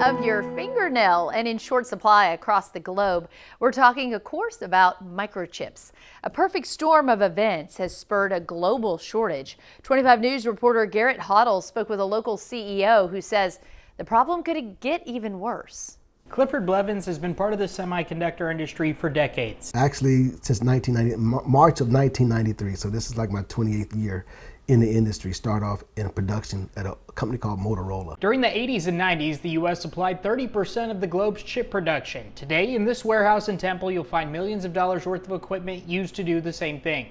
of your fingernail and in short supply across the globe. We're talking, of course, about microchips. A perfect storm of events has spurred a global shortage. 25 News reporter Garrett Hoddle spoke with a local CEO who says the problem could get even worse. Clifford Blevins has been part of the semiconductor industry for decades. Actually, since March of 1993, so this is like my 28th year in the industry. Start off in production at a company called Motorola. During the 80s and 90s, the U.S. supplied 30% of the globe's chip production. Today, in this warehouse in Temple, you'll find millions of dollars worth of equipment used to do the same thing.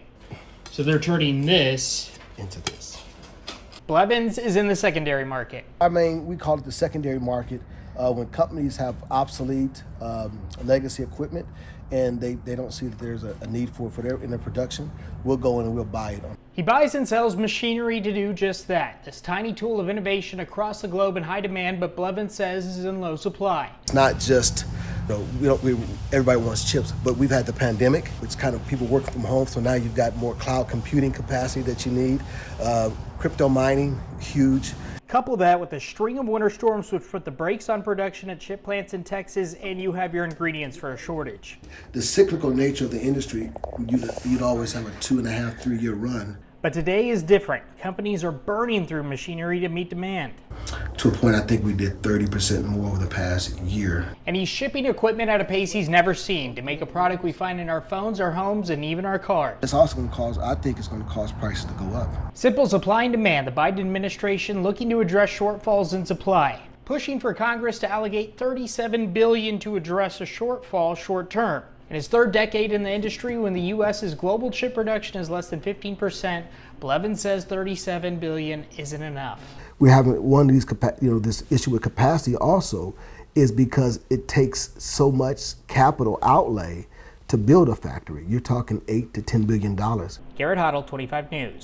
So they're turning this into this. Blevins is in the secondary market. We call it the secondary market. When companies have obsolete legacy equipment and they don't see that there's a need for it in their production, we'll go in and we'll buy it. He buys and sells machinery to do just that. This tiny tool of innovation across the globe in high demand, but Blevins says is in low supply. It's not just, everybody wants chips, but we've had the pandemic. It's kind of people working from home, so now you've got more cloud computing capacity that you need. Crypto mining, huge. Couple that with a string of winter storms which put the brakes on production at chip plants in Texas, and you have your ingredients for a shortage. The cyclical nature of the industry, you'd always have a 2.5, 3 year run. But today is different. Companies are burning through machinery to meet demand. To a point, I think we did 30% more over the past year. And he's shipping equipment at a pace he's never seen to make a product we find in our phones, our homes, and even our cars. It's also going to cause, I think it's going to cause prices to go up. Simple supply and demand. The Biden administration looking to address shortfalls in supply, pushing for Congress to allocate $37 billion to address a shortfall short term. In his third decade in the industry, when the U.S.'s global chip production is less than 15%, Blevins says $37 billion isn't enough. We haven't one of these, this issue with capacity also is because it takes so much capital outlay to build a factory. You're talking $8 to $10 billion. Garrett Hoddle, 25 News.